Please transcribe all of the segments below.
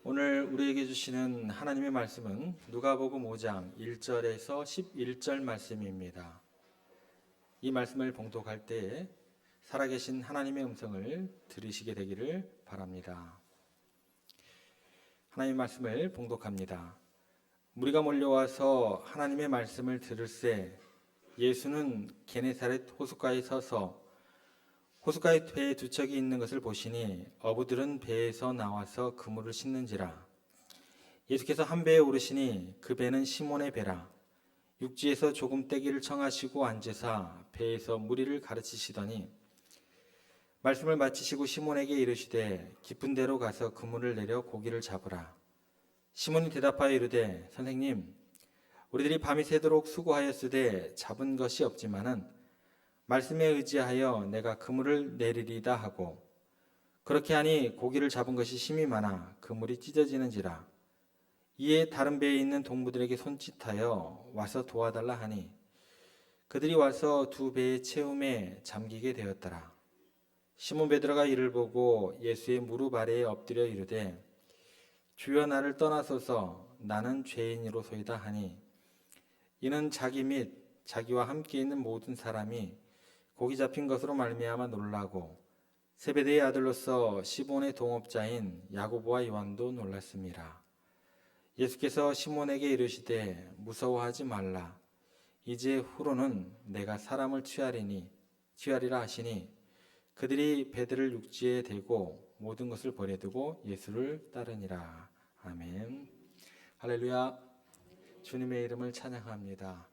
오늘 우리에게 주시는 하나님의 말씀은 누가복음 5장 1절에서 11절 말씀입니다. 이 말씀을 봉독할 때에 살아계신 하나님의 음성을 들으시게 되기를 바랍니다. 하나님의 말씀을 봉독합니다. 무리가 몰려와서 하나님의 말씀을 들을새 예수는 게네사렛 호숫가에 서서 호숫가에 배에 두 척이 있는 것을 보시니 어부들은 배에서 나와서 그물을 씻는지라. 예수께서 한 배에 오르시니 그 배는 시몬의 배라. 육지에서 조금 떼기를 청하시고 앉으사 배에서 무리를 가르치시더니 말씀을 마치시고 시몬에게 이르시되 깊은 데로 가서 그물을 내려 고기를 잡으라. 시몬이 대답하여 이르되 선생님, 우리들이 밤이 새도록 수고하였으되 잡은 것이 없지만은 말씀에 의지하여 내가 그물을 내리리다 하고 그렇게 하니 고기를 잡은 것이 심히 많아 그물이 찢어지는지라. 이에 다른 배에 있는 동무들에게 손짓하여 와서 도와달라 하니 그들이 와서 두 배의 채움에 잠기게 되었더라. 시몬 베드로가 이를 보고 예수의 무릎 아래에 엎드려 이르되 주여 나를 떠나소서 나는 죄인이로소이다 하니 이는 자기 및 자기와 함께 있는 모든 사람이 고기 잡힌 것으로 말미암아 놀라고 세베대의 아들로서 시몬의 동업자인 야고보와 요한도 놀랐습니다. 예수께서 시몬에게 이르시되 무서워하지 말라. 이제 후로는 내가 사람을 취하리라 하시니 그들이 배들을 육지에 대고 모든 것을 버려두고 예수를 따르니라. 아멘. 할렐루야. 주님의 이름을 찬양합니다.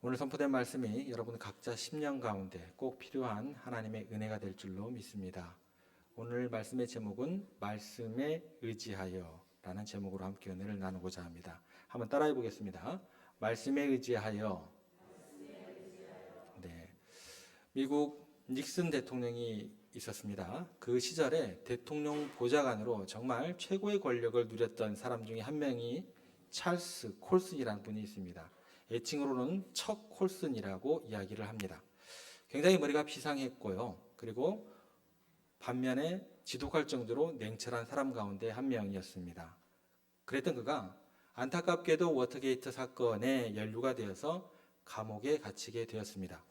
오늘 선포된 말씀이 여러분 각자 심령 가운데 꼭 필요한 하나님의 은혜가 될 줄로 믿습니다. 오늘 말씀의 제목은 말씀에 의지하여 라는 제목으로 함께 은혜를 나누고자 합니다. 한번 따라해 보겠습니다. 말씀에 의지하여. 네, 미국 닉슨 대통령이 있었습니다. 그 시절에 대통령 보좌관으로 정말 최고의 권력을 누렸던 사람 중에 한 명이 찰스 콜슨이라는 분이 있습니다. 애칭으로는 척 콜슨이라고 이야기를 합니다. 굉장히 머리가 비상했고요. 그리고 반면에 지독할 정도로 냉철한 사람 가운데 한 명이었습니다. 그랬던 그가 안타깝게도 워터게이트 사건에 연루가 되어서 감옥에 갇히게 되었습니다.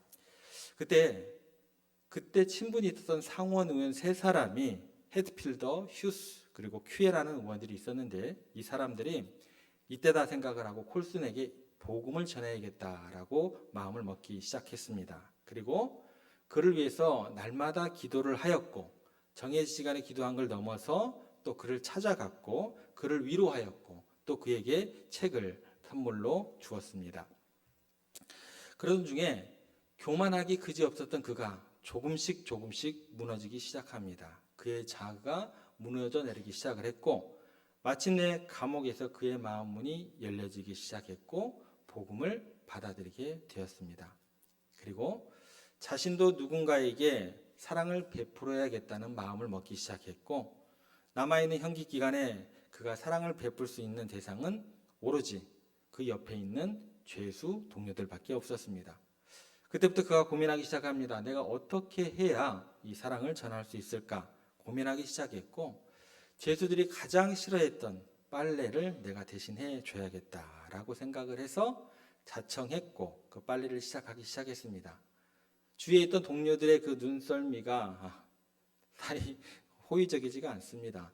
그때 친분이 있었던 상원 의원 세 사람이 헤드필더, 휴스, 그리고 큐에라는 의원들이 있었는데 이 사람들이 이때다 생각을 하고 콜슨에게 복음을 전해야겠다라고 마음을 먹기 시작했습니다. 그리고 그를 위해서 날마다 기도를 하였고 정해진 시간에 기도한 걸 넘어서 또 그를 찾아갔고 그를 위로하였고 또 그에게 책을 선물로 주었습니다. 그런 중에 교만하기 그지없었던 그가 조금씩 무너지기 시작합니다. 그의 자아가 무너져 내리기 시작을 했고 마침내 감옥에서 그의 마음 문이 열려지기 시작했고 복음을 받아들이게 되었습니다. 그리고 자신도 누군가에게 사랑을 베풀어야겠다는 마음을 먹기 시작했고 남아있는 형기 기간에 그가 사랑을 베풀 수 있는 대상은 오로지 그 옆에 있는 죄수 동료들밖에 없었습니다. 그때부터 그가 고민하기 시작합니다. 내가 어떻게 해야 이 사랑을 전할 수 있을까 고민하기 시작했고 죄수들이 가장 싫어했던 빨래를 내가 대신해 줘야겠다라고 생각을 해서 자청했고 그 빨래를 시작하기 시작했습니다. 주위에 있던 동료들의 그 눈썰미가 사이 호의적이지가 않습니다.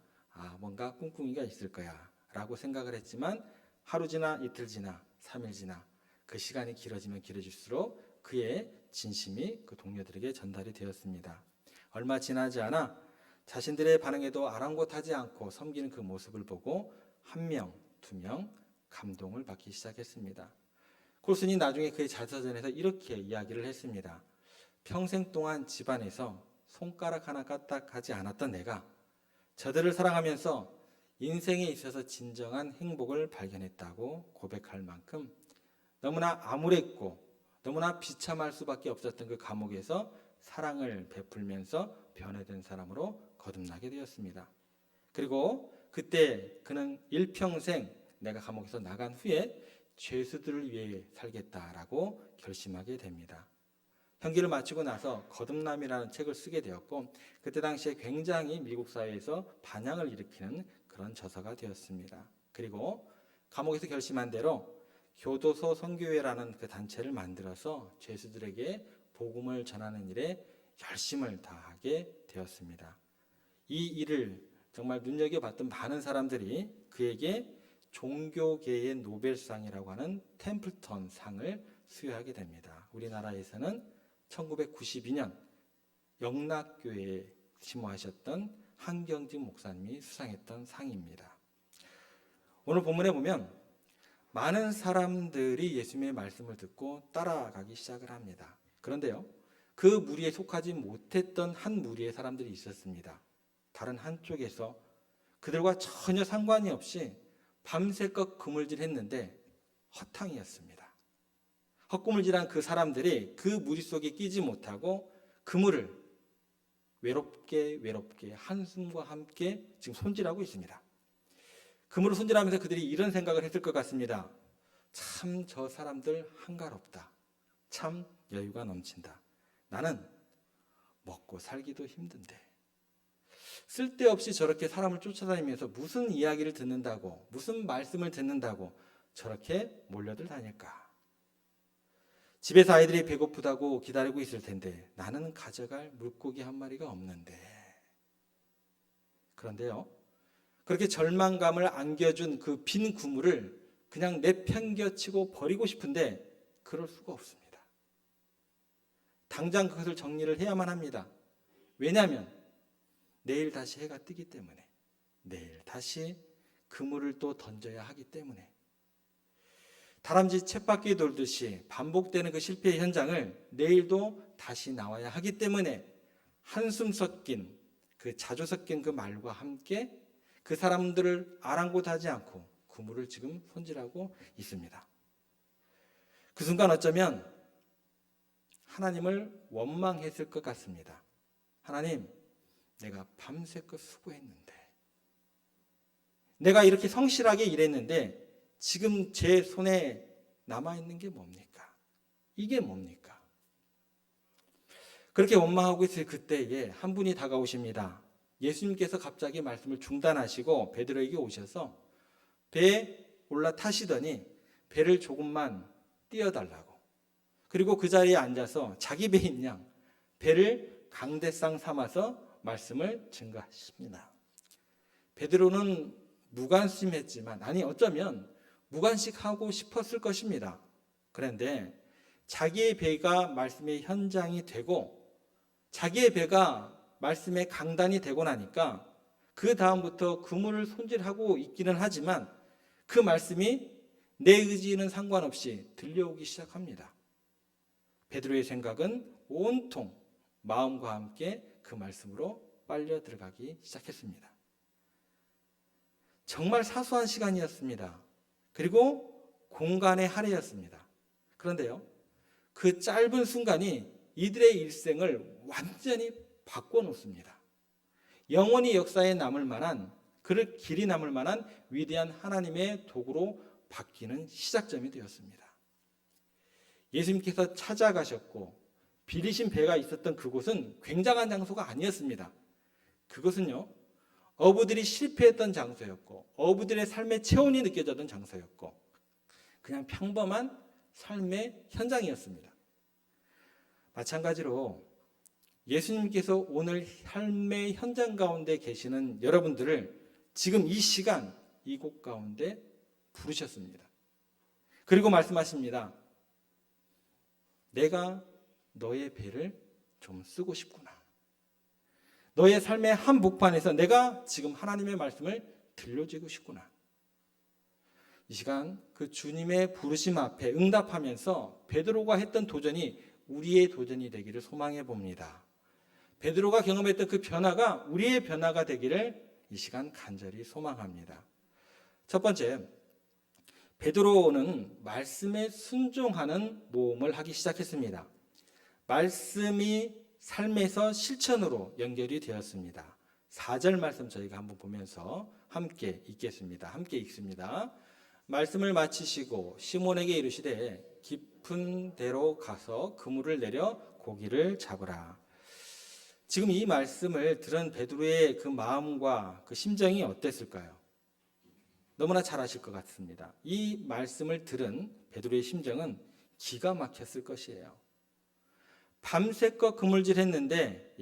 뭔가 꿍꿍이가 있을 거야 라고 생각을 했지만 하루 지나 이틀 지나 3일 지나 그 시간이 길어지면 길어질수록 그의 진심이 그 동료들에게 전달이 되었습니다. 얼마 지나지 않아 자신들의 반응에도 아랑곳하지 않고 섬기는 그 모습을 보고 한 명, 두 명 감동을 받기 시작했습니다. 콜슨이 나중에 그의 자서전에서 이렇게 이야기를 했습니다. 평생 동안 집안에서 손가락 하나 까딱하지 않았던 내가 저들을 사랑하면서 인생에 있어서 진정한 행복을 발견했다고 고백할 만큼 너무나 암울했고 너무나 비참할 수밖에 없었던 그 감옥에서 사랑을 베풀면서 변화된 사람으로 거듭나게 되었습니다. 그리고 그때 그는 일평생 내가 감옥에서 나간 후에 죄수들을 위해 살겠다라고 결심하게 됩니다. 형기를 마치고 나서 거듭남이라는 책을 쓰게 되었고 그때 당시에 굉장히 미국 사회에서 반향을 일으키는 그런 저서가 되었습니다. 그리고 감옥에서 결심한 대로 교도소 선교회라는 그 단체를 만들어서 죄수들에게 복음을 전하는 일에 열심을 다하게 되었습니다. 이 일을 정말 눈여겨봤던 많은 사람들이 그에게 종교계의 노벨상이라고 하는 템플턴 상을 수여하게 됩니다. 우리나라에서는 1992년 영락교회에 심호하셨던 한경직 목사님이 수상했던 상입니다. 오늘 본문에 보면 많은 사람들이 예수님의 말씀을 듣고 따라가기 시작을 합니다. 그런데요, 그 무리에 속하지 못했던 한 무리의 사람들이 있었습니다. 다른 한쪽에서 그들과 전혀 상관이 없이 밤새껏 그물질했는데 허탕이었습니다. 헛구물질한 그 사람들이 그 무리 속에 끼지 못하고 그물을 외롭게 한숨과 함께 지금 손질하고 있습니다. 그물을 손질하면서 그들이 이런 생각을 했을 것 같습니다. 참 저 사람들 한가롭다. 참 여유가 넘친다. 나는 먹고 살기도 힘든데 쓸데없이 저렇게 사람을 쫓아다니면서 무슨 이야기를 듣는다고, 무슨 말씀을 듣는다고 저렇게 몰려들 다닐까? 집에서 아이들이 배고프다고 기다리고 있을 텐데 나는 가져갈 물고기 한 마리가 없는데. 그런데요, 그렇게 절망감을 안겨준 그 빈 그물을 그냥 내팽겨치고 버리고 싶은데 그럴 수가 없습니다. 당장 그것을 정리를 해야만 합니다. 왜냐하면 내일 다시 해가 뜨기 때문에, 내일 다시 그물을 또 던져야 하기 때문에, 다람쥐 쳇바퀴 돌듯이 반복되는 그 실패의 현장을 내일도 다시 나와야 하기 때문에 한숨 섞인 그 자주 섞인 그 말과 함께 그 사람들을 아랑곳하지 않고 그물을 지금 손질하고 있습니다. 그 순간 어쩌면 하나님을 원망했을 것 같습니다. 하나님, 내가 밤새껏 수고했는데, 내가 이렇게 성실하게 일했는데 지금 제 손에 남아있는 게 뭡니까? 이게 뭡니까? 그렇게 원망하고 있을 그때에 한 분이 다가오십니다. 예수님께서 갑자기 말씀을 중단하시고 베드로에게 오셔서 배에 올라타시더니 배를 조금만 띄워달라고, 그리고 그 자리에 앉아서 자기 배인 양 배를 강대상 삼아서 말씀을 증거하십니다. 베드로는 무관심했지만, 아니 어쩌면 무관식하고 싶었을 것입니다. 그런데 자기의 배가 말씀의 현장이 되고 자기의 배가 말씀의 강단이 되고 나니까 그 다음부터 그물을 손질하고 있기는 하지만 그 말씀이 내 의지는 상관없이 들려오기 시작합니다. 베드로의 생각은 온통 마음과 함께 그 말씀으로 빨려 들어가기 시작했습니다. 정말 사소한 시간이었습니다. 그리고 공간의 할애였습니다. 그런데요, 그 짧은 순간이 이들의 일생을 완전히 바꿔놓습니다. 영원히 역사에 남을 만한, 그를 길이 남을 만한 위대한 하나님의 도구로 바뀌는 시작점이 되었습니다. 예수님께서 찾아가셨고 비리신 배가 있었던 그곳은 굉장한 장소가 아니었습니다. 그것은요, 어부들이 실패했던 장소였고 어부들의 삶의 체온이 느껴졌던 장소였고 그냥 평범한 삶의 현장이었습니다. 마찬가지로 예수님께서 오늘 삶의 현장 가운데 계시는 여러분들을 지금 이 시간 이곳 가운데 부르셨습니다. 그리고 말씀하십니다. 내가 너의 배를 좀 쓰고 싶구나. 너의 삶의 한복판에서 내가 지금 하나님의 말씀을 들려주고 싶구나. 이 시간 그 주님의 부르심 앞에 응답하면서 베드로가 했던 도전이 우리의 도전이 되기를 소망해 봅니다. 베드로가 경험했던 그 변화가 우리의 변화가 되기를 이 시간 간절히 소망합니다. 첫 번째, 베드로는 말씀에 순종하는 모험을 하기 시작했습니다. 말씀이 삶에서 실천으로 연결이 되었습니다. 4절 말씀 저희가 한번 보면서 함께 읽겠습니다. 함께 읽습니다. 말씀을 마치시고 시몬에게 이르시되 깊은 데로 가서 그물을 내려 고기를 잡으라. 지금 이 말씀을 들은 베드로의 그 마음과 그 심정이 어땠을까요? 너무나 잘 아실 것 같습니다. 이 말씀을 들은 베드로의 심정은 기가 막혔을 것이에요. 밤새껏 그물질했는데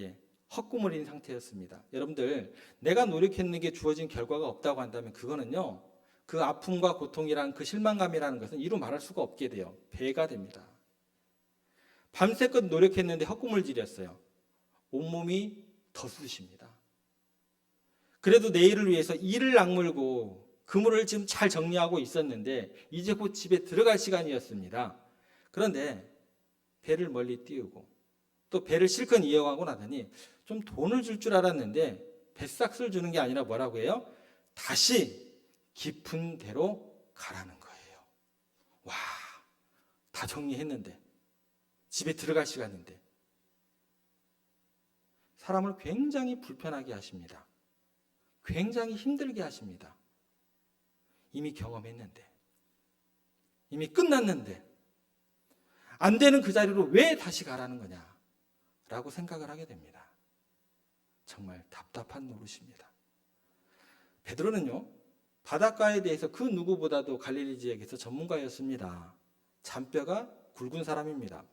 헛구물인 상태였습니다. 여러분들, 내가 노력했는 게 주어진 결과가 없다고 한다면 그거는요, 그 아픔과 고통이란 그 실망감이라는 것은 이루 말할 수가 없게 돼요. 배가 됩니다. 밤새껏 노력했는데 헛구물질이었어요. 온몸이 덧쑤십니다. 그래도 내일을 위해서 이를 악물고 그물을 지금 잘 정리하고 있었는데 이제 곧 집에 들어갈 시간이었습니다. 그런데 배를 멀리 띄우고 또 배를 실컷 이용하고 나더니 좀 돈을 줄 줄 알았는데 배삭스를 주는 게 아니라 뭐라고 해요? 다시 깊은 데로 가라는 거예요. 와, 다 정리했는데 집에 들어갈 시간인데. 사람을 굉장히 불편하게 하십니다. 굉장히 힘들게 하십니다. 이미 경험했는데, 이미 끝났는데 안 되는 그 자리로 왜 다시 가라는 거냐 라고 생각을 하게 됩니다. 정말 답답한 노릇입니다. 베드로는요, 바닷가에 대해서 그 누구보다도 갈릴리 지역에서 전문가였습니다. 잔뼈가 굵은 사람입니다.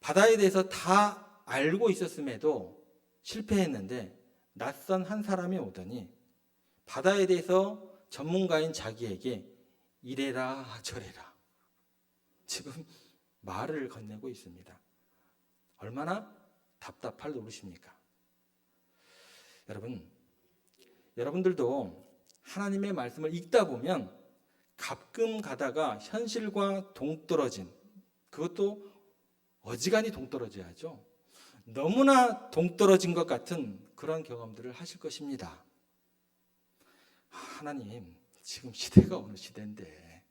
바다에 대해서 다 알고 있었음에도 실패했는데 낯선 한 사람이 오더니 바다에 대해서 전문가인 자기에게 이래라 저래라 지금 말을 건네고 있습니다. 얼마나 답답할 노릇입니까? 여러분들도 하나님의 말씀을 읽다 보면 가끔 가다가 현실과 동떨어진, 그것도 어지간히 동떨어져야죠. 너무나 동떨어진 것 같은 그런 경험들을 하실 것입니다. 하나님, 지금 시대가 어느 시대인데,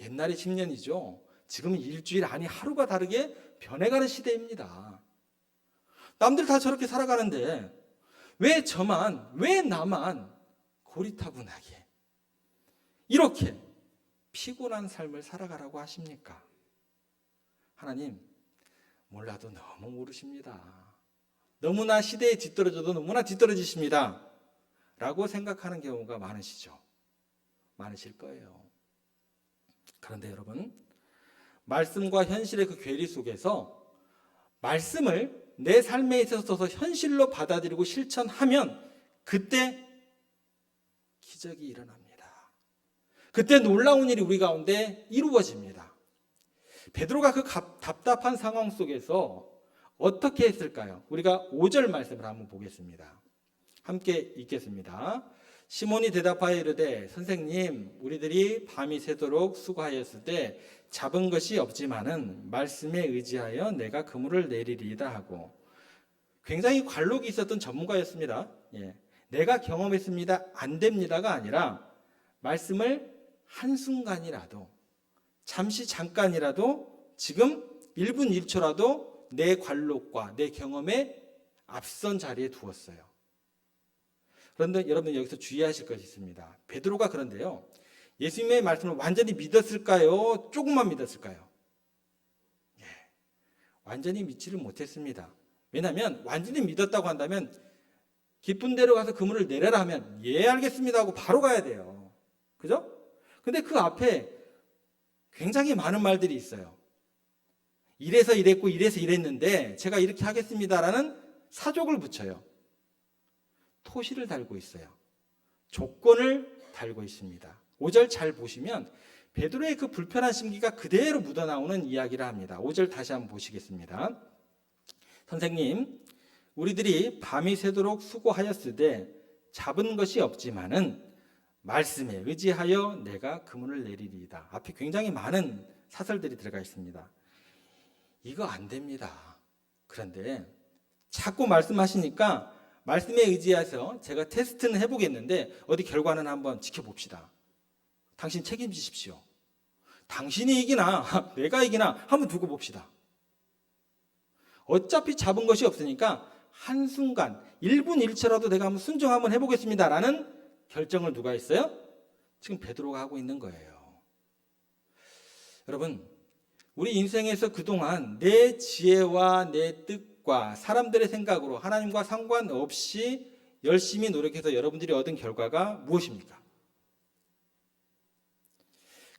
옛날이 10년이죠. 지금은 일주일 아니 하루가 다르게 변해가는 시대입니다. 남들 다 저렇게 살아가는데 왜 저만, 왜 나만 고리타분하게 이렇게 피곤한 삶을 살아가라고 하십니까? 하나님, 몰라도 너무 모르십니다. 너무나 시대에 뒤떨어져도 너무나 뒤떨어지십니다 라고 생각하는 경우가 많으시죠. 많으실 거예요. 그런데 여러분, 말씀과 현실의 그 괴리 속에서 말씀을 내 삶에 있어서 현실로 받아들이고 실천하면 그때 기적이 일어납니다. 그때 놀라운 일이 우리 가운데 이루어집니다. 베드로가 그 답답한 상황 속에서 어떻게 했을까요? 우리가 5절 말씀을 한번 보겠습니다. 함께 읽겠습니다. 시몬이 대답하여 이르되 선생님, 우리들이 밤이 새도록 수고하였을 때 잡은 것이 없지만은 말씀에 의지하여 내가 그물을 내리리이다 하고, 굉장히 관록이 있었던 전문가였습니다. 내가 경험했습니다, 안 됩니다가 아니라 말씀을 한순간이라도, 잠시 잠깐이라도, 지금 1분 1초라도 내 관록과 내 경험에 앞선 자리에 두었어요. 그런데 여러분, 여기서 주의하실 것이 있습니다. 베드로가 그런데요, 예수님의 말씀을 완전히 믿었을까요? 조금만 믿었을까요? 완전히 믿지를 못했습니다. 왜냐하면 완전히 믿었다고 한다면 깊은 데로 가서 그물을 내려라 하면 예 알겠습니다 하고 바로 가야 돼요. 그죠? 근데 그 앞에 굉장히 많은 말들이 있어요. 이래서 이랬고 이래서 이랬는데 제가 이렇게 하겠습니다라는 사족을 붙여요. 토시를 달고 있어요. 조건을 달고 있습니다. 5절 잘 보시면 베드로의 그 불편한 심기가 그대로 묻어나오는 이야기를 합니다. 5절 다시 한번 보시겠습니다. 선생님, 우리들이 밤이 새도록 수고하였으되 잡은 것이 없지만은 말씀에 의지하여 내가 그물을 내리리이다. 앞에 굉장히 많은 사설들이 들어가 있습니다. 이거 안 됩니다. 그런데 자꾸 말씀하시니까 말씀에 의지해서 제가 테스트는 해보겠는데 어디 결과는 한번 지켜봅시다. 당신 책임지십시오. 당신이 이기나 내가 이기나 한번 두고 봅시다. 어차피 잡은 것이 없으니까 한순간 1분 1초라도 내가 한번 순종 한번 해보겠습니다 라는 결정을 누가 했어요? 지금 베드로가 하고 있는 거예요. 여러분, 우리 인생에서 그동안 내 지혜와 내 뜻과 사람들의 생각으로 하나님과 상관없이 열심히 노력해서 여러분들이 얻은 결과가 무엇입니까?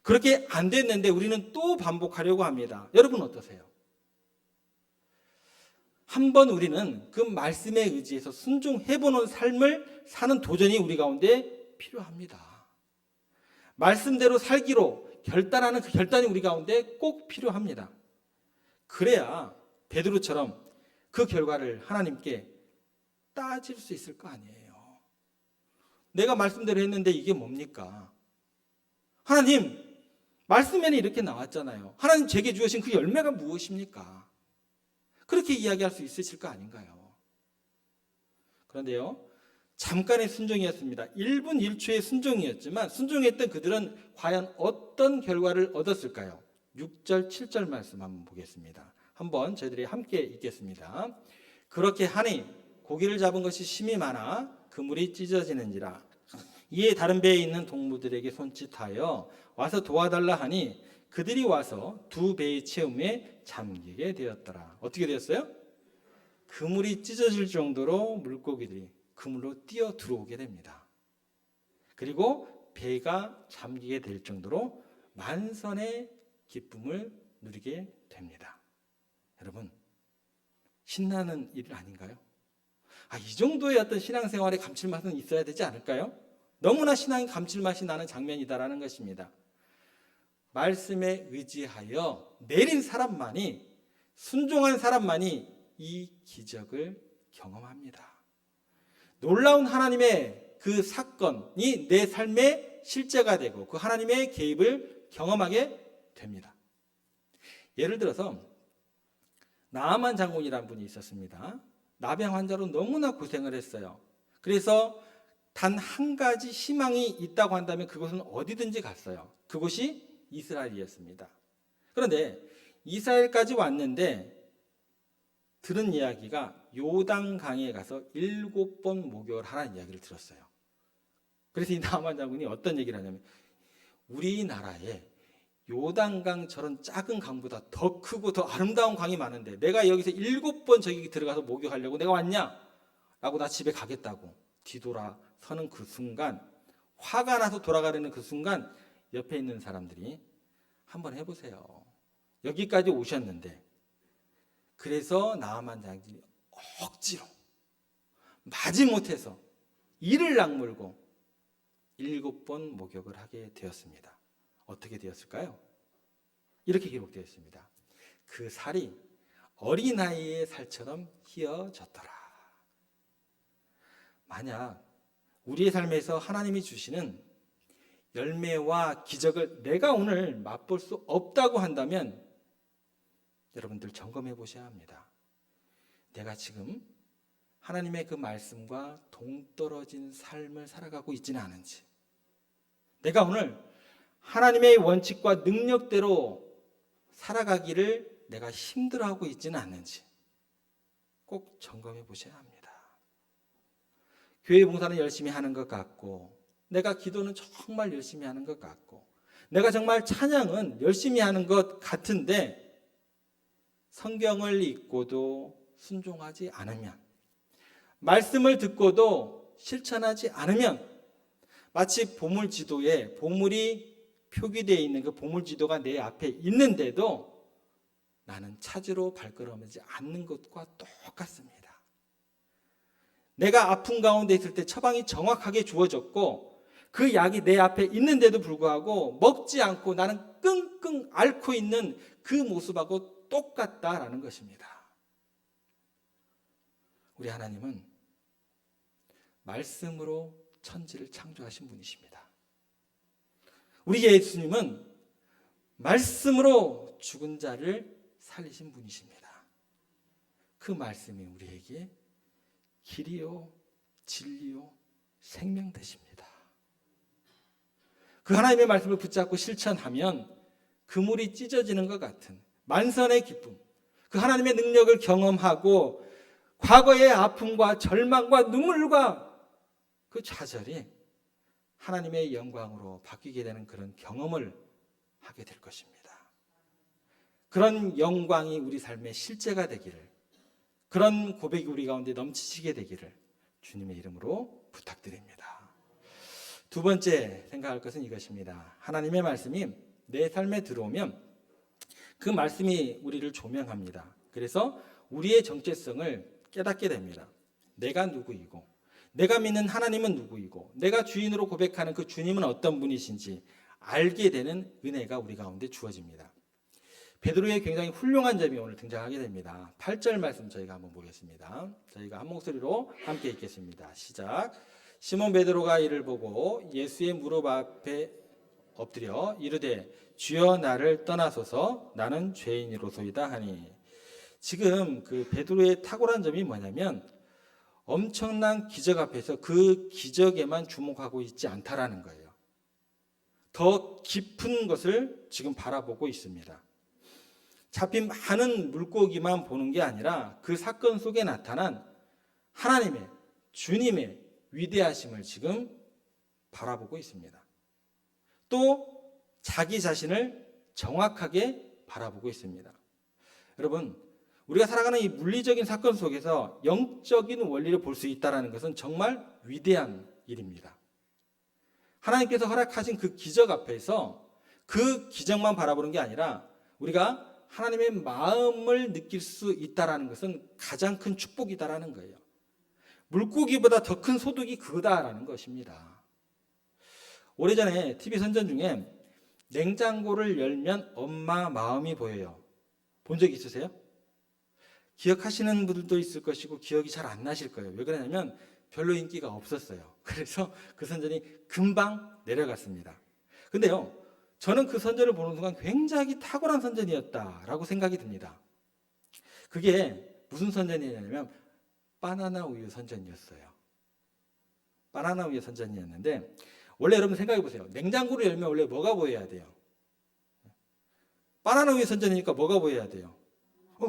그렇게 안 됐는데 우리는 또 반복하려고 합니다. 여러분 어떠세요? 한번 우리는 그 말씀에 의지해서 순종해보는 삶을 사는 도전이 우리 가운데 필요합니다. 말씀대로 살기로 결단하는 그 결단이 우리 가운데 꼭 필요합니다. 그래야 베드로처럼 그 결과를 하나님께 따질 수 있을 거 아니에요. 내가 말씀대로 했는데 이게 뭡니까? 하나님, 말씀에는 이렇게 나왔잖아요. 하나님 제게 주신 그 열매가 무엇입니까? 그렇게 이야기할 수 있으실 거 아닌가요? 그런데요, 잠깐의 순종이었습니다. 1분 1초의 순종이었지만 순종했던 그들은 과연 어떤 결과를 얻었을까요? 6절, 7절 말씀 한번 보겠습니다. 한번 저희들이 함께 읽겠습니다. 그렇게 하니 고기를 잡은 것이 심히 많아 그물이 찢어지는지라. 이에 다른 배에 있는 동무들에게 손짓하여 와서 도와달라 하니 그들이 와서 두 배의 채움에 잠기게 되었더라. 어떻게 되었어요? 그물이 찢어질 정도로 물고기들이 그물로 뛰어 들어오게 됩니다. 그리고 배가 잠기게 될 정도로 만선의 기쁨을 누리게 됩니다. 여러분, 신나는 일 아닌가요? 이 정도의 어떤 신앙생활의 감칠맛은 있어야 되지 않을까요? 너무나 신앙의 감칠맛이 나는 장면이다라는 것입니다. 말씀에 의지하여 내린 사람만이, 순종한 사람만이 이 기적을 경험합니다. 놀라운 하나님의 그 사건이 내 삶의 실제가 되고 그 하나님의 개입을 경험하게 됩니다. 예를 들어서 나아만 장군이라는 분이 있었습니다. 나병 환자로 너무나 고생을 했어요. 그래서 단 한 가지 희망이 있다고 한다면 그곳은 어디든지 갔어요. 그곳이 이스라엘이었습니다. 그런데 이스라엘까지 왔는데 들은 이야기가 요단강에 가서 7번 목욕을 하라는 이야기를 들었어요. 그래서 이 나아만 장군이 어떤 얘기를 하냐면, 우리나라에 요단강 저런 작은 강보다 더 크고 더 아름다운 강이 많은데 내가 여기서 7번 저기 들어가서 목욕하려고 내가 왔냐? 라고 나 집에 가겠다고 뒤돌아서는 그 순간, 화가 나서 돌아가려는 그 순간 옆에 있는 사람들이 한번 해보세요. 여기까지 오셨는데, 그래서 나아만 장군이 억지로 마지못해서 이를 악물고 7번 목욕을 하게 되었습니다. 어떻게 되었을까요? 이렇게 기록되어 있습니다. 그 살이 어린아이의 살처럼 휘어졌더라. 만약 우리의 삶에서 하나님이 주시는 열매와 기적을 내가 오늘 맛볼 수 없다고 한다면 여러분들 점검해 보셔야 합니다. 내가 지금 하나님의 그 말씀과 동떨어진 삶을 살아가고 있지는 않은지, 내가 오늘 하나님의 원칙과 능력대로 살아가기를 내가 힘들어하고 있지는 않는지 꼭 점검해 보셔야 합니다. 교회 봉사는 열심히 하는 것 같고, 내가 기도는 정말 열심히 하는 것 같고, 내가 정말 찬양은 열심히 하는 것 같은데 성경을 읽고도 순종하지 않으면, 말씀을 듣고도 실천하지 않으면 마치 보물지도에 보물이 표기되어 있는 그 보물지도가 내 앞에 있는데도 나는 찾으러 발걸음하지 않는 것과 똑같습니다. 내가 아픈 가운데 있을 때 처방이 정확하게 주어졌고 그 약이 내 앞에 있는데도 불구하고 먹지 않고 나는 끙끙 앓고 있는 그 모습하고 똑같다라는 것입니다. 우리 하나님은 말씀으로 천지를 창조하신 분이십니다. 우리 예수님은 말씀으로 죽은 자를 살리신 분이십니다. 그 말씀이 우리에게 길이요 진리요 생명 되십니다. 그 하나님의 말씀을 붙잡고 실천하면 그물이 찢어지는 것 같은 만선의 기쁨, 그 하나님의 능력을 경험하고 과거의 아픔과 절망과 눈물과 그 좌절이 하나님의 영광으로 바뀌게 되는 그런 경험을 하게 될 것입니다. 그런 영광이 우리 삶의 실제가 되기를, 그런 고백이 우리 가운데 넘치시게 되기를 주님의 이름으로 부탁드립니다. 두 번째 생각할 것은 이것입니다. 하나님의 말씀이 내 삶에 들어오면 그 말씀이 우리를 조명합니다. 그래서 우리의 정체성을 깨닫게 됩니다. 내가 누구이고, 내가 믿는 하나님은 누구이고, 내가 주인으로 고백하는 그 주님은 어떤 분이신지 알게 되는 은혜가 우리 가운데 주어집니다. 베드로의 굉장히 훌륭한 점이 오늘 등장하게 됩니다. 8절 말씀 저희가 한번 보겠습니다. 저희가 한 목소리로 함께 읽겠습니다. 시작. 시몬 베드로가 이를 보고 예수의 무릎 앞에 엎드려 이르되 주여 나를 떠나소서 나는 죄인이로소이다 하니. 지금 그 베드로의 탁월한 점이 뭐냐면 엄청난 기적 앞에서 그 기적에만 주목하고 있지 않다라는 거예요. 더 깊은 것을 지금 바라보고 있습니다. 잡힌 많은 물고기만 보는 게 아니라 그 사건 속에 나타난 하나님의, 주님의 위대하심을 지금 바라보고 있습니다. 또 자기 자신을 정확하게 바라보고 있습니다. 여러분, 우리가 살아가는 이 물리적인 사건 속에서 영적인 원리를 볼 수 있다는 것은 정말 위대한 일입니다. 하나님께서 허락하신 그 기적 앞에서 그 기적만 바라보는 게 아니라 우리가 하나님의 마음을 느낄 수 있다는 것은 가장 큰 축복이다라는 거예요. 물고기보다 더 큰 소득이 그거다라는 것입니다. 오래전에 TV 선전 중에 냉장고를 열면 엄마 마음이 보여요. 본 적 있으세요? 기억하시는 분들도 있을 것이고 기억이 잘 안 나실 거예요. 왜 그러냐면 별로 인기가 없었어요. 그래서 그 선전이 금방 내려갔습니다. 근데요, 저는 그 선전을 보는 순간 굉장히 탁월한 선전이었다라고 생각이 듭니다. 그게 무슨 선전이냐면 바나나 우유 선전이었어요. 바나나 우유 선전이었는데 원래 여러분 생각해 보세요. 냉장고를 열면 원래 뭐가 보여야 돼요? 바나나 우유 선전이니까 뭐가 보여야 돼요?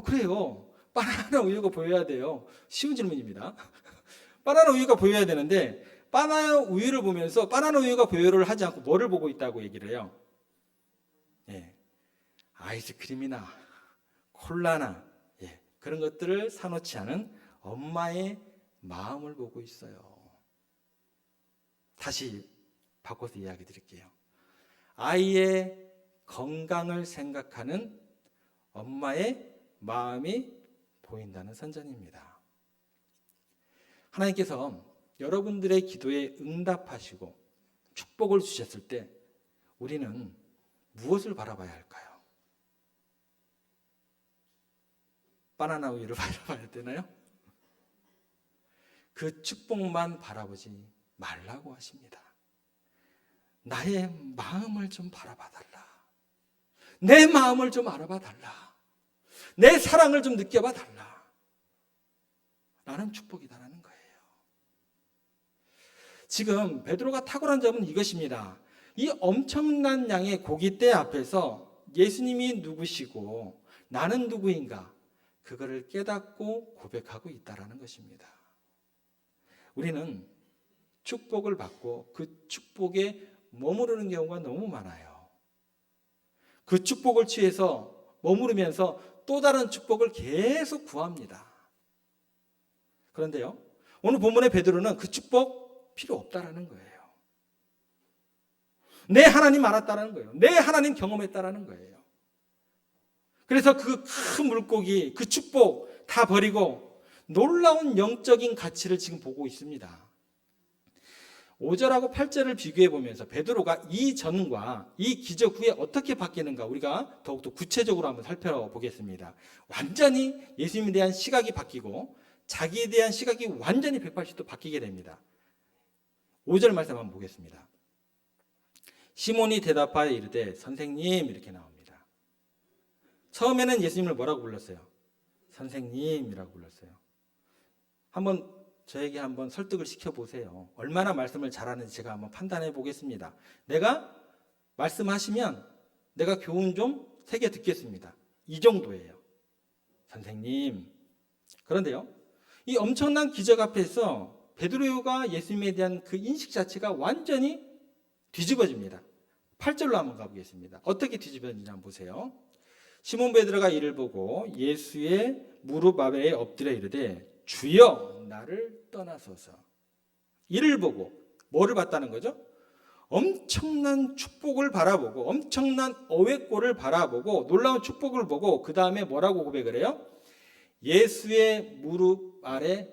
그래요. 바나나 우유가 보여야 돼요. 쉬운 질문입니다. 바나나 우유가 보여야 되는데 바나나 우유를 보면서 바나나 우유가 보여를 하지 않고 뭐를 보고 있다고 얘기를 해요? 아이스크림이나 콜라나 그런 것들을 사놓지 않은 엄마의 마음을 보고 있어요. 다시 바꿔서 이야기 드릴게요. 아이의 건강을 생각하는 엄마의 마음이 보인다는 선전입니다. 하나님께서 여러분들의 기도에 응답하시고 축복을 주셨을 때 우리는 무엇을 바라봐야 할까요? 바나나 우유를 바라봐야 되나요? 그 축복만 바라보지 말라고 하십니다. 나의 마음을 좀 바라봐 달라. 내 마음을 좀 알아봐 달라. 내 사랑을 좀 느껴봐 달라. 라는 축복이다라는 거예요. 지금 베드로가 탁월한 점은 이것입니다. 이 엄청난 양의 고깃대 앞에서 예수님이 누구시고 나는 누구인가 그거를 깨닫고 고백하고 있다라는 것입니다. 우리는 축복을 받고 그 축복에 머무르는 경우가 너무 많아요. 그 축복을 취해서 머무르면서 또 다른 축복을 계속 구합니다. 그런데요, 오늘 본문의 베드로는 그 축복 필요 없다라는 거예요. 내 하나님 알았다라는 거예요. 내 하나님 경험했다라는 거예요. 그래서 그 큰 물고기, 그 축복 다 버리고 놀라운 영적인 가치를 지금 보고 있습니다. 5절하고 8절을 비교해 보면서 베드로가 이 전과 이 기적 후에 어떻게 바뀌는가 우리가 더욱더 구체적으로 한번 살펴보겠습니다. 완전히 예수님에 대한 시각이 바뀌고 자기에 대한 시각이 완전히 180도 바뀌게 됩니다. 5절 말씀 한번 보겠습니다. 시몬이 대답하여 이르되 선생님 이렇게 나옵니다. 처음에는 예수님을 뭐라고 불렀어요? 선생님이라고 불렀어요. 한번 저에게 한번 설득을 시켜보세요. 얼마나 말씀을 잘하는지 제가 한번 판단해 보겠습니다. 내가 말씀하시면 내가 교훈 좀 새겨 듣겠습니다. 이 정도예요. 선생님. 그런데요, 이 엄청난 기적 앞에서 베드로가 예수님에 대한 그 인식 자체가 완전히 뒤집어집니다. 8절로 한번 가보겠습니다. 어떻게 뒤집어지는지 한번 보세요. 시몬 베드로가 이를 보고 예수의 무릎 아래에 엎드려 이르되 주여 나를 떠나소서. 이를 보고 뭐를 봤다는 거죠? 엄청난 축복을 바라보고 엄청난 어획골을 바라보고 놀라운 축복을 보고 그 다음에 뭐라고 고백을 해요? 예수의 무릎 아래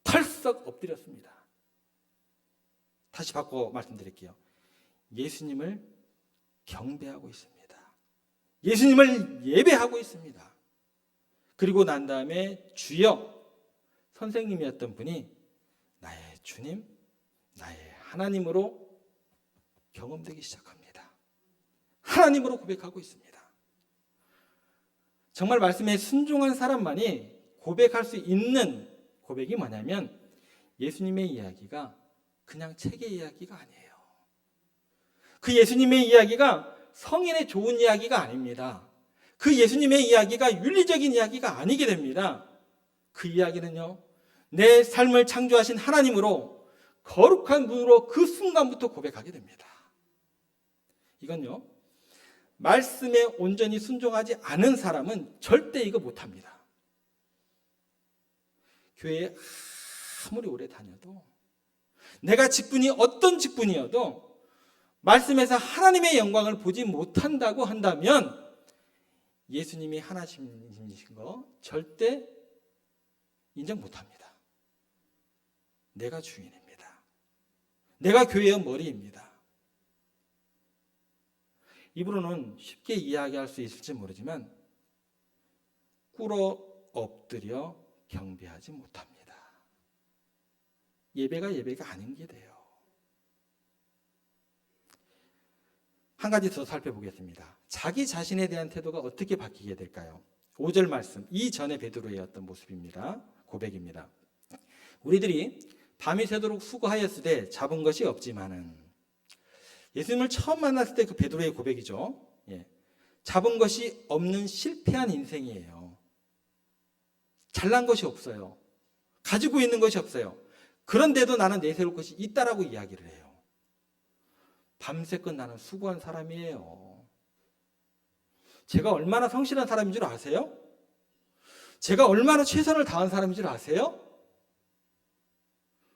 털썩 엎드렸습니다. 다시 바꿔 말씀드릴게요. 예수님을 경배하고 있습니다. 예수님을 예배하고 있습니다. 그리고 난 다음에 주여, 선생님이었던 분이 나의 주님, 나의 하나님으로 경험되기 시작합니다. 하나님으로 고백하고 있습니다. 정말 말씀에 순종한 사람만이 고백할 수 있는 고백이 뭐냐면 예수님의 이야기가 그냥 책의 이야기가 아니에요. 그 예수님의 이야기가 성인의 좋은 이야기가 아닙니다. 그 예수님의 이야기가 윤리적인 이야기가 아니게 됩니다. 그 이야기는요, 내 삶을 창조하신 하나님으로 거룩한 분으로 그 순간부터 고백하게 됩니다. 이건요, 말씀에 온전히 순종하지 않은 사람은 절대 이거 못합니다. 교회에 아무리 오래 다녀도 내가 직분이 어떤 직분이어도 말씀에서 하나님의 영광을 보지 못한다고 한다면 예수님이 하나님이신 거 절대 인정 못합니다. 내가 주인입니다. 내가 교회의 머리입니다. 입으로는 쉽게 이야기할 수 있을지 모르지만 꿇어 엎드려 경배하지 못합니다. 예배가 아닌 게 돼요. 한 가지 더 살펴보겠습니다. 자기 자신에 대한 태도가 어떻게 바뀌게 될까요? 5절 말씀, 이전에 베드로의 어떤 모습입니다. 고백입니다. 우리들이 밤이 새도록 수고하였으되 잡은 것이 없지만은, 예수님을 처음 만났을 때 그 베드로의 고백이죠. 잡은 것이 없는 실패한 인생이에요. 잘난 것이 없어요. 가지고 있는 것이 없어요. 그런데도 나는 내세울 것이 있다라고 이야기를 해요. 밤새껏 나는 수고한 사람이에요. 제가 얼마나 성실한 사람인 줄 아세요? 제가 얼마나 최선을 다한 사람인 줄 아세요?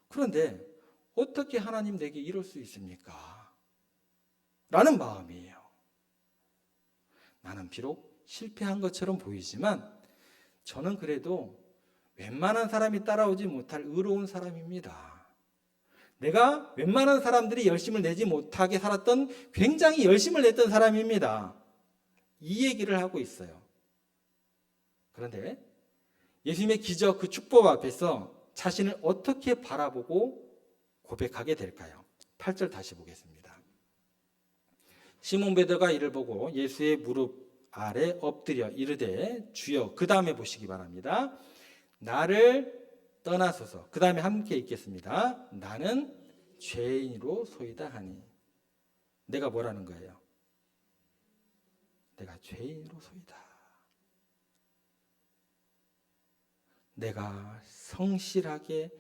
그런데 어떻게 하나님 내게 이럴 수 있습니까? 라는 마음이에요. 나는 비록 실패한 것처럼 보이지만 저는 그래도 웬만한 사람이 따라오지 못할 의로운 사람입니다. 내가 웬만한 사람들이 열심을 내지 못하게 살았던 굉장히 열심을 냈던 사람입니다. 이 얘기를 하고 있어요. 그런데 예수님의 기적, 그 축복 앞에서 자신을 어떻게 바라보고 고백하게 될까요? 8절 다시 보겠습니다. 시몬 베드로가 이를 보고 예수의 무릎 아래 엎드려 이르되 주여, 그 다음에 보시기 바랍니다. 나를 떠나소서. 그 다음에 함께 읽겠습니다. 나는 죄인으로 소이다 하니. 내가 뭐라는 거예요? 내가 죄인으로 소이다. 내가 성실하게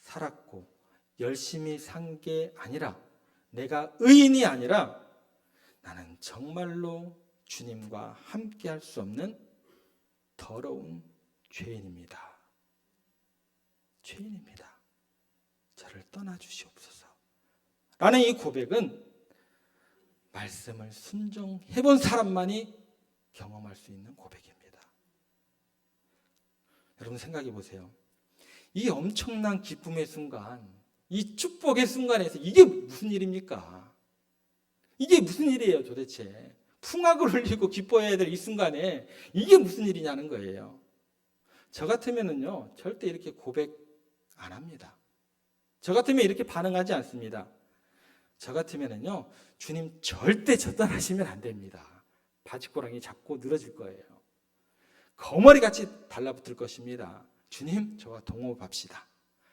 살았고 열심히 산 게 아니라, 내가 의인이 아니라 나는 정말로 주님과 함께 할 수 없는 더러운 죄인입니다. 죄인입니다. 저를 떠나주시옵소서. 라는 이 고백은 말씀을 순종해본 사람만이 경험할 수 있는 고백입니다. 여러분 생각해 보세요. 이 엄청난 기쁨의 순간, 이 축복의 순간에서 이게 무슨 일입니까? 이게 무슨 일이에요 도대체? 풍악을 흘리고 기뻐해야 될 이 순간에 이게 무슨 일이냐는 거예요. 저 같으면은요 절대 이렇게 고백 안 합니다. 저 같으면 이렇게 반응하지 않습니다. 저 같으면은요, 주님 절대 저 떠나시면 안 됩니다. 바지꼬랑이 잡고 늘어질 거예요. 거머리같이 달라붙을 것입니다. 주님, 저와 동업합시다.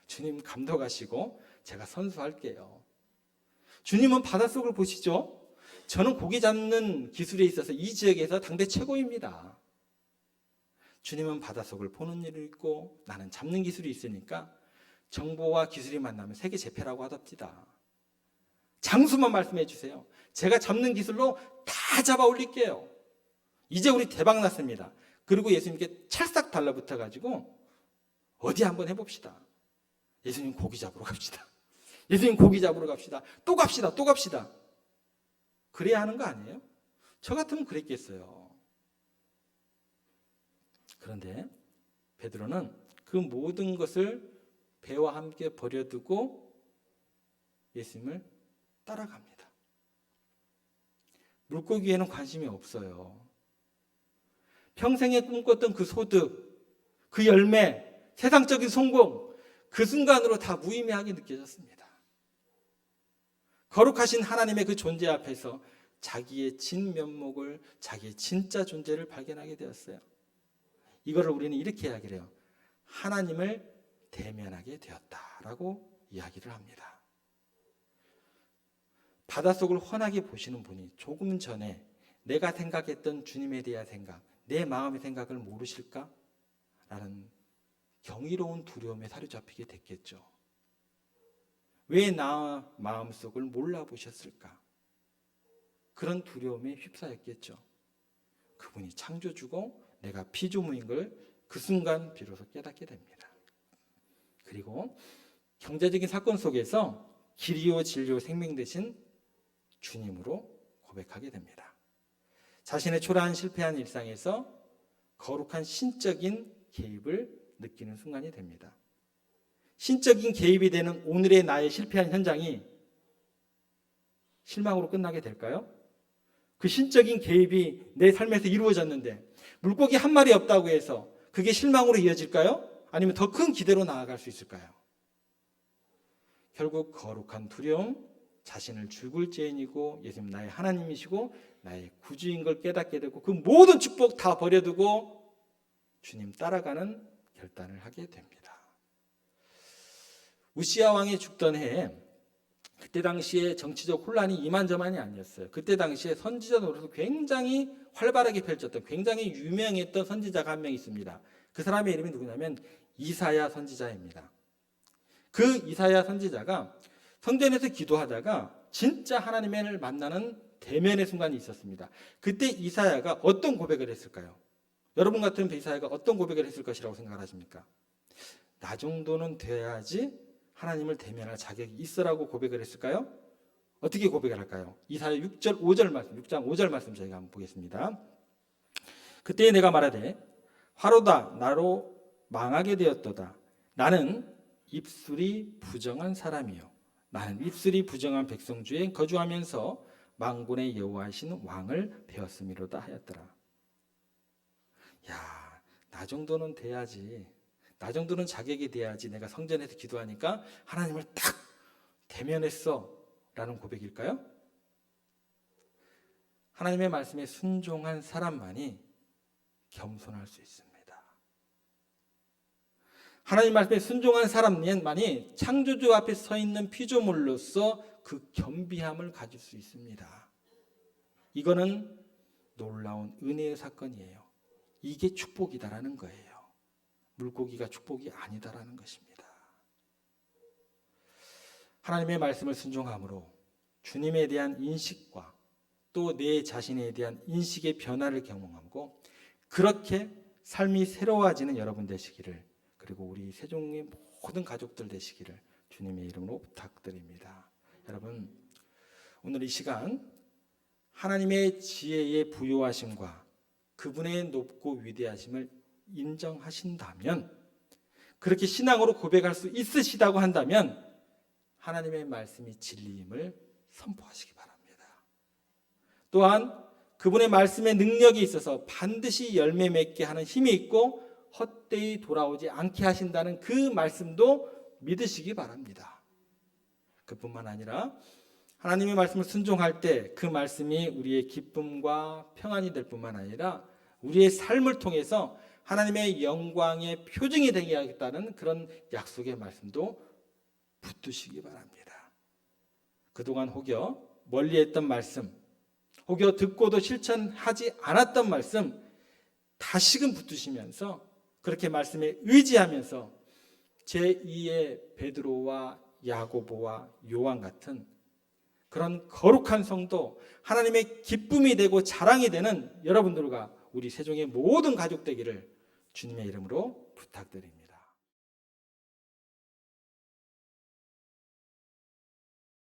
주님 감독하시고 제가 선수할게요. 주님은 바닷속을 보시죠? 저는 고기 잡는 기술에 있어서 이 지역에서 당대 최고입니다. 주님은 바닷속을 보는 일이 있고 나는 잡는 기술이 있으니까 정보와 기술이 만나면 세계 재패라고 하답니다. 장수만 말씀해 주세요. 제가 잡는 기술로 다 잡아 올릴게요. 이제 우리 대박 났습니다. 그리고 예수님께 찰싹 달라붙어 가지고 어디 한번 해봅시다. 예수님 고기 잡으러 갑시다. 예수님 고기 잡으러 갑시다. 또 갑시다. 또 갑시다. 그래야 하는 거 아니에요? 저 같으면 그랬겠어요. 그런데 베드로는 그 모든 것을 배와 함께 버려두고 예수님을 따라갑니다. 물고기에는 관심이 없어요. 평생에 꿈꿨던 그 소득, 그 열매, 세상적인 성공, 그 순간으로 다 무의미하게 느껴졌습니다. 거룩하신 하나님의 그 존재 앞에서 자기의 진면목을, 자기의 진짜 존재를 발견하게 되었어요. 이거를 우리는 이렇게 이야기를 해요. 하나님을 대면하게 되었다라고 이야기를 합니다. 바닷속을 훤하게 보시는 분이 조금 전에 내가 생각했던 주님에 대한 생각, 내 마음의 생각을 모르실까? 라는 경이로운 두려움에 사로잡히게 됐겠죠. 왜 나 마음속을 몰라보셨을까? 그런 두려움에 휩싸였겠죠. 그분이 창조주고 내가 피조물인 걸 그 순간 비로소 깨닫게 됩니다. 그리고 경제적인 사건 속에서 길이요 진리요 생명 되신 주님으로 고백하게 됩니다. 자신의 초라한 실패한 일상에서 거룩한 신적인 개입을 느끼는 순간이 됩니다. 신적인 개입이 되는 오늘의 나의 실패한 현장이 실망으로 끝나게 될까요? 그 신적인 개입이 내 삶에서 이루어졌는데 물고기 한 마리 없다고 해서 그게 실망으로 이어질까요? 아니면 더 큰 기대로 나아갈 수 있을까요? 결국 거룩한 두려움, 자신을 죽을 죄인이고 예수님 나의 하나님이시고 나의 구주인 걸 깨닫게 되고 그 모든 축복 다 버려두고 주님 따라가는 결단을 하게 됩니다. 우시야 왕이 죽던 해에 그때 당시에 정치적 혼란이 이만저만이 아니었어요. 그때 당시에 선지자 노릇을 굉장히 활발하게 펼쳤던 굉장히 유명했던 선지자가 한 명 있습니다. 그 사람의 이름이 누구냐면 이사야 선지자입니다. 그 이사야 선지자가 성전에서 기도하다가 진짜 하나님을 만나는 대면의 순간이 있었습니다. 그때 이사야가 어떤 고백을 했을까요? 여러분 같으면 이사야가 어떤 고백을 했을 것이라고 생각하십니까? 나 정도는 돼야지 하나님을 대면할 자격이 있으라고 고백을 했을까요? 어떻게 고백을 할까요? 이사야 6절 5절 말씀, 6장 5절 말씀 저희가 한번 보겠습니다. 그때 내가 말하되 화로다 나로 망하게 되었도다. 나는 입술이 부정한 사람이요 나는 입술이 부정한 백성 중에 거주하면서 만군의 여호와이신 왕을 배웠음이로다 하였더라. 야, 나 정도는 돼야지, 나 정도는 자격이 돼야지 내가 성전에서 기도하니까 하나님을 딱 대면했어 라는 고백일까요? 하나님의 말씀에 순종한 사람만이 겸손할 수 있습니다. 하나님 말씀에 순종한 사람만이 창조주 앞에 서 있는 피조물로서 그 겸비함을 가질 수 있습니다. 이거는 놀라운 은혜의 사건이에요. 이게 축복이다라는 거예요. 물고기가 축복이 아니다라는 것입니다. 하나님의 말씀을 순종함으로 주님에 대한 인식과 또 내 자신에 대한 인식의 변화를 경험하고 그렇게 삶이 새로워지는 여러분 되시기를, 그리고 우리 세종의 모든 가족들 되시기를 주님의 이름으로 부탁드립니다. 여러분, 오늘 이 시간 하나님의 지혜의 부요하심과 그분의 높고 위대하심을 인정하신다면, 그렇게 신앙으로 고백할 수 있으시다고 한다면 하나님의 말씀이 진리임을 선포하시기 바랍니다. 또한 그분의 말씀의 능력이 있어서 반드시 열매 맺게 하는 힘이 있고 헛되이 돌아오지 않게 하신다는 그 말씀도 믿으시기 바랍니다. 그뿐만 아니라 하나님의 말씀을 순종할 때 그 말씀이 우리의 기쁨과 평안이 될 뿐만 아니라 우리의 삶을 통해서 하나님의 영광의 표징이 되게 하겠다는 그런 약속의 말씀도 붙드시기 바랍니다. 그동안 혹여 멀리했던 말씀, 혹여 듣고도 실천하지 않았던 말씀 다시금 붙드시면서 그렇게 말씀에 의지하면서 제2의 베드로와 야고보와 요한 같은 그런 거룩한 성도, 하나님의 기쁨이 되고 자랑이 되는 여러분들과 우리 세종의 모든 가족 되기를 주님의 이름으로 부탁드립니다.